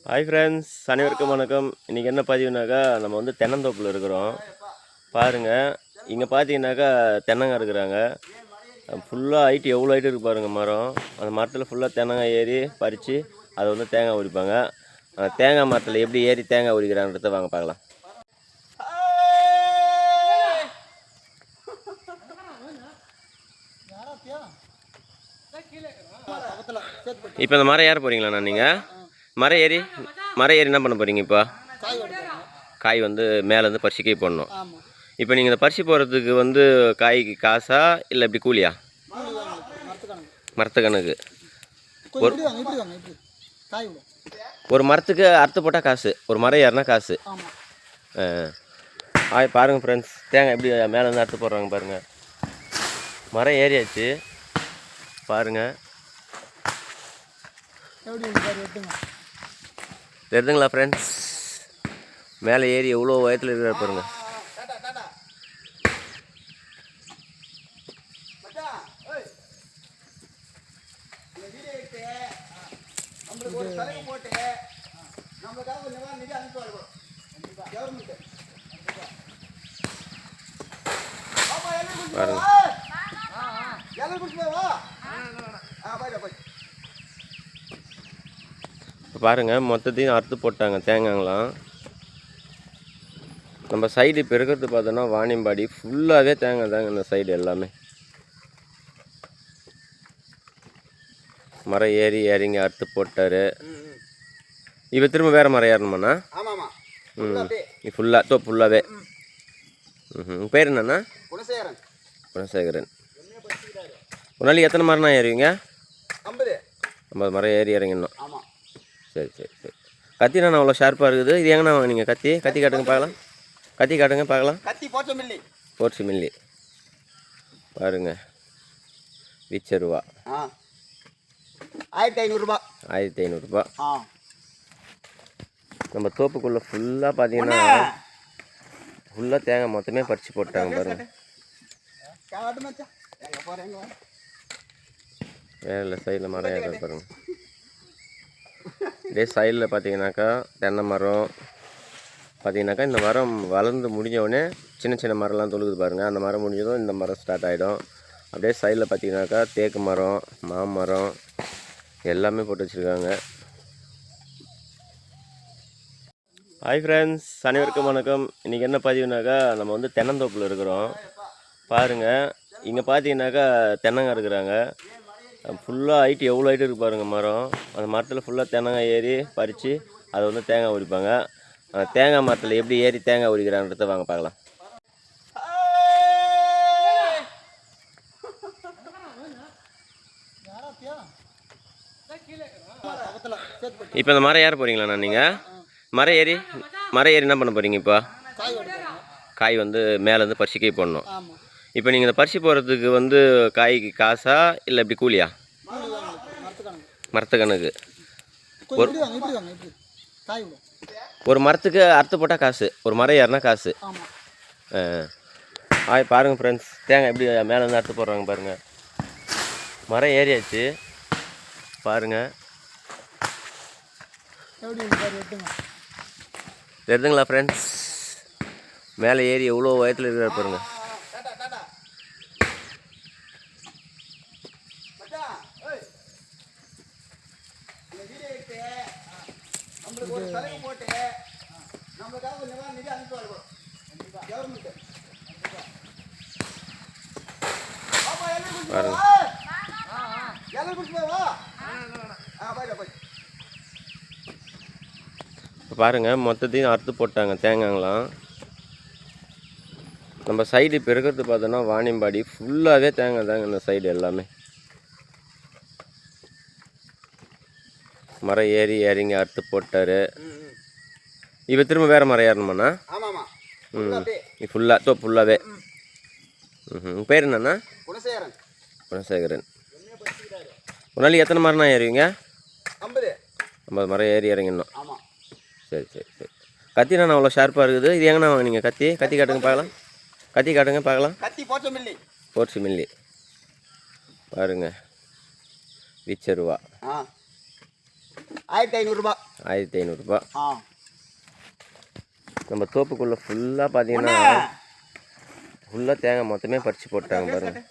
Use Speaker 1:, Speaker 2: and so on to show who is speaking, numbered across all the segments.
Speaker 1: Hi friends, அனைவருக்கும் வணக்கம். இன்றைக்கி என்ன பதிவுனாக்கா, நம்ம வந்து தென்னந்தோப்பில் இருக்கிறோம். பாருங்கள், இங்கே பார்த்தீங்கன்னாக்கா தென்னங்காய் இருக்கிறாங்க. ஃபுல்லாக ஹைட்டு எவ்வளோ ஹைட்டு இருக்குது பாருங்கள் மரம். அந்த மரத்தில் ஃபுல்லாக தென்னங்காய் ஏறி பறித்து அதை வந்து தேங்காய் உரிப்பாங்க. அந்த தேங்காய் மரத்தில் எப்படி ஏறி தேங்காய் உரிக்கிறான்றத வாங்க பார்க்கலாம். இப்போ இந்த மரம் ஏற போகிறீங்களாண்ணா நீங்கள்? மரம் ஏறி என்ன பண்ண போகிறீங்க? இப்போ காய் வந்து மேலேருந்து பறிச்சு போடணும். இப்போ நீங்கள் இந்த பறிச்சு போகிறதுக்கு வந்து காய்க்கு காசா இல்லை இப்படி கூலியா? மரத்து கணக்கு. ஒரு மரத்துக்கு அறுத்து போட்டால் காசு, ஒரு மரம் ஏறினா காசு. பாருங்கள் ஃப்ரெண்ட்ஸ், தேங்காய் எப்படி மேலேருந்து அறுத்து போடுறாங்க பாருங்கள். மரம் ஏறியாச்சு பாருங்கள். தெரியுதுங்களா ஃப்ரெண்ட்ஸ்? மேலே ஏறி எவ்வளோ உயரத்தில் இருக்கிற பாருங்க. பாருங்க பாருங்கள், மொத்தத்தையும் அறுத்து போட்டாங்க தேங்காய்லாம். நம்ம சைடு இப்போ இருக்கிறது பார்த்தோன்னா வாணியம்பாடி ஃபுல்லாகவே தேங்காய் தாங்க. இந்த சைடு எல்லாமே மரம் ஏறி இறங்கி அறுத்து போட்டார். இப்போ திரும்ப வேறு மரம் ஏறணுமாண்ணா? இது ஃபுல்லாக ஃபுல்லாகவே. உங்கள் பேர் என்னண்ணா? குணசேகரன். ஒரு நாளைக்கு எத்தனை மரம்னா ஏறுவீங்க? 50 மரம் ஏறி இறங்கணும். சரி சரி சரி. கத்தினா அவ்வளோ ஷார்ப்பாக இருக்குது. இது எங்கண்ணா வாங்கினீங்க கத்தி? கத்தி காட்டுங்க பார்க்கலாம். கத்தி காட்டுங்க பார்க்கலாம். போர்ச்சி மில்லி பாருங்க. விச்சருவா
Speaker 2: 1500
Speaker 1: 1500. நம்ம தோப்புக்குள்ளே ஃபுல்லாக பார்த்தீங்கன்னா ஃபுல்லாக தேங்காய் மொத்தமே பறித்து போட்டாங்க பாருங்க. வேற சைடில் மரம் ஏற பாருங்க. இதே சைடில் பார்த்தீங்கன்னாக்கா தென்னை மரம் பார்த்தீங்கன்னாக்கா இந்த மரம் வளர்ந்து முடிஞ்சவுடனே சின்ன சின்ன மரம்லாம் தொழுகுது பாருங்கள். அந்த மரம் முடிஞ்சதும் இந்த மரம் ஸ்டார்ட் ஆகிடும். அப்படியே சைடில் பார்த்தீங்கன்னாக்கா தேக்கு மரம், மாமரம் எல்லாமே போட்டு வச்சுருக்காங்க. ஹாய் ஃப்ரெண்ட்ஸ், அனைவருக்கும் வணக்கம். இன்றைக்கி என்ன பதிவுனாக்கா, நம்ம வந்து தென்னந்தோப்பில் இருக்கிறோம். பாருங்கள், இங்கே பார்த்தீங்கன்னாக்கா தென்னங்காய் இருக்கிறாங்க. ஃபுல்லாக ஹைட்டு எவ்வளோ ஹைட்டு இருக்குது பாருங்கள் மரம். அந்த மரத்தில் ஃபுல்லாக தென்னங்காய் ஏறி பறித்து அதை வந்து தேங்காய் உரிப்பாங்க. அந்த தேங்காய் மரத்தில் எப்படி ஏறி தேங்காய் உரிக்கிறான்றத வாங்க பார்க்கலாம். இப்போ இந்த மரம் ஏற போகிறீங்களாண்ணா நீங்கள்? மரம் ஏறி என்ன பண்ண போகிறீங்க? இப்போ காய் வந்து மேலேருந்து பறிச்சு போடணும். இப்போ நீங்கள் இந்த பறிச்சு போகிறதுக்கு வந்து காய்க்கு காசா இல்லை இப்படி கூலியா? மரத்து கணக்கு. ஒரு மரத்துக்கு அறுத்து போட்டால் காசு, ஒரு மரம் ஏறினா காசு. பாருங்கள் ஃப்ரெண்ட்ஸ், தேங்காய் எப்படி மேலேருந்து அறுத்து போடுறாங்க பாருங்கள். மரம் ஏறியாச்சு பாருங்கள். தெரியுதுங்களா ஃப்ரெண்ட்ஸ்? மேலே ஏறி எவ்வளோ உயரத்தில் இருக்கிற பாருங்கள். பாருங்கள், மொத்தத்தையும் அறுத்து போட்டாங்க தேங்காய்லாம். நம்ம சைடு இப்போ இருக்கிறது பார்த்தோன்னா வாணியம்பாடி ஃபுல்லாகவே தேங்காய் தாங்க. இந்த சைடு எல்லாமே மரம் ஏறி இறங்கி அறுத்து போட்டார். இப்போ திரும்ப வேறு மரம் ஏறணுமாண்ணா? இது ஃபுல்லாகவே. உங்கள் பேர் என்னண்ணா? குணசேகரன். ஒரு நாளைக்கு எத்தனை மரம்னா ஏறுவீங்க? 50 மரம் ஏறி இறங்கணும். சரி சரி சரி. கத்தினா அவ்வளோ ஷார்ப்பாக இருக்குது. இது எங்கண்ணா வாங்கினீங்க கத்தி? கத்தி காட்டுங்க பார்க்கலாம். கத்தி காட்டுங்க பார்க்கலாம். போர்ச்சி மில்லி பாருங்க. விச்சருவா
Speaker 2: 1500
Speaker 1: 1500 நம்ம தோப்புக்குள்ளே ஃபுல்லாக பார்த்தீங்கன்னா ஃபுல்லாக தேங்காய் மொத்தமே பறித்து போட்டாங்க பாருங்கள்.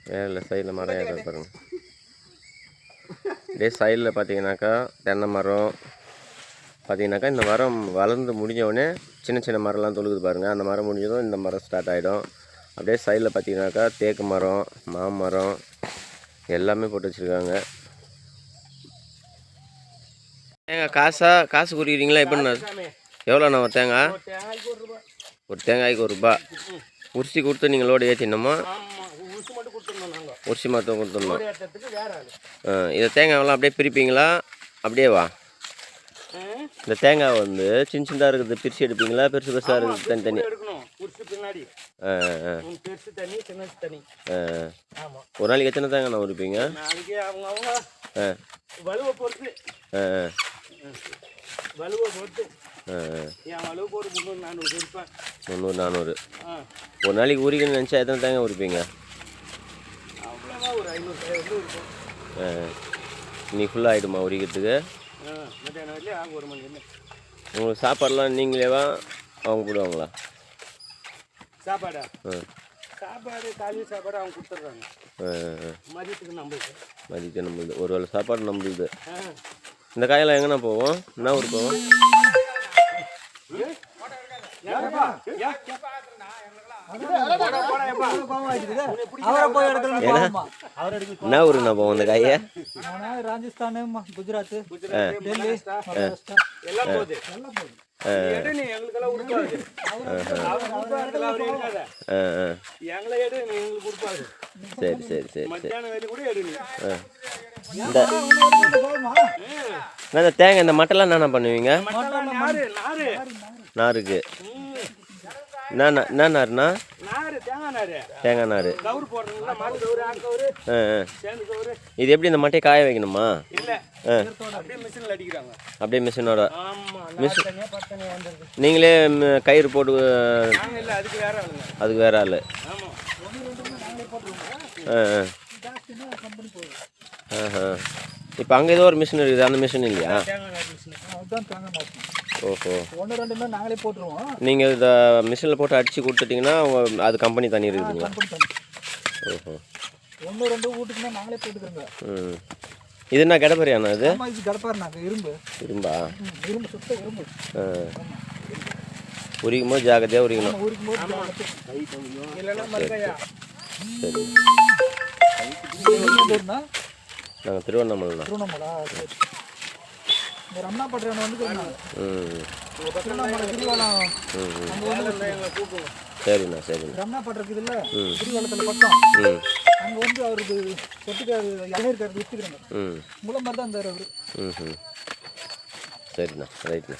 Speaker 1: வேறு சைடில் மரம் ஏதாவது பாருங்கள். இதே சைடில் பார்த்தீங்கன்னாக்கா தென்னை மரம் பார்த்தீங்கன்னாக்கா இந்த மரம் வளர்ந்து முடிஞ்சவுடனே சின்ன சின்ன மரம்லாம் தொழுகுது பாருங்கள். அந்த மரம் முடிஞ்சதும் இந்த மரம் ஸ்டார்ட் ஆகிடும். அப்படியே சைடில் பார்த்தீங்கன்னாக்கா தேக்கு மரம், மாமரம் எல்லாமே போட்டு வச்சுருக்காங்க. தேங்காய் காசு குறிக்கிறீங்களா? எப்படிண்ணா எவ்வளோண்ணா ஒரு தேங்காய்? ஒரு தேங்காய்க்கு ₹1. உரிசி கொடுத்து நீங்கள் லோடு ஏற்றினோமா? உரிசி மட்டும் கொடுத்துடணும். இந்த தேங்காயெல்லாம் அப்படியே பிரிப்பீங்களா? அப்படியே வா. இந்த தேங்காய் வந்து சின்ன சின்னதாக இருக்குது, பிரித்து எடுப்பீங்களா? பெருசு பெருசாக இருக்குது தனித்தனி? ஒரு நாளைக்கு எத்தனை தேங்காய் உரிப்பீங்க? முந்நூறு 400. ஒரு நாளைக்கு உரிக்கணும்னு நினச்சா எத்தனை தேங்காய் உரிப்பீங்க? இன்னைக்கு ஃபுல்லாக ஆகிடுமா உரிக்கிறதுக்கு? உங்களுக்கு சாப்பாடுலாம் நீங்களேவா அவங்க போடுவாங்களா?
Speaker 2: சாப்பாடு காலையில் சாப்பாடு அவங்க கொடுத்துட்றாங்க.
Speaker 1: மதியத்துக்கு நம்மளுது ஒரு வேளை சாப்பாடு நம்மளுது. இந்த காயெல்லாம் எங்கண்ணா போவோம்? என்ன ஊர் போவோம்? என்ன ஊருண்ணா போவோம் இந்த காயை?
Speaker 3: ராஜஸ்தான், குஜராத், டெல்லி
Speaker 1: சரி சரி சரி இந்த தேங்காய் இந்த மட்டைலாம் என்னென்ன பண்ணுவீங்க? நாருக்கு என்ன நாருண்ணா? தேங்காய் நார். இது எப்படி இந்த மட்டையை காய வைக்கணுமா? அப்படியே மிஷினோட நீங்களே கயிறு போட்டு? அதுக்கு வேற ஆள். இப்போ அங்கே ஏதோ ஒரு மிஷின் இருக்குது, அந்த மிஷின் இல்லையா? ஓஹோ.
Speaker 3: நாங்களே போட்டுருவோம்.
Speaker 1: நீங்கள் இதை மிஷினில் போட்டு அடித்து கொடுத்துட்டிங்கன்னா அது கம்பெனி தண்ணி இருக்குதுங்களா? ஓஹோ.
Speaker 3: 1-2 வீட்டுக்குன்னா நாங்களே போட்டுக்கிறோங்க.
Speaker 1: இது என்ன கடப்பாரியாண்ணா? இது
Speaker 3: கடப்பாருனாக்க இரும்பு.
Speaker 1: இரும்பா?
Speaker 3: இரும்பு, சுத்த இரும்பு.
Speaker 1: உரிக்கும் போது ஜாக்கிரதையாக உரிக்கணும். சரி. நாங்கள் திருவண்ணாமலை. சரிண்ணா சரிண்ணா.
Speaker 3: ரம்னாப்பட்டு இருக்குதுல்ல, திருவள்ளத்தில் பக்கம். அங்கே வந்து அவருக்கு சொத்துக்காரு இளநீர்காரருக்கு விற்றுக்கிறாங்க. முளை மாதிரி தான் இருந்தார் அவர்.
Speaker 1: சரிண்ணா ரைட்ண்ணா.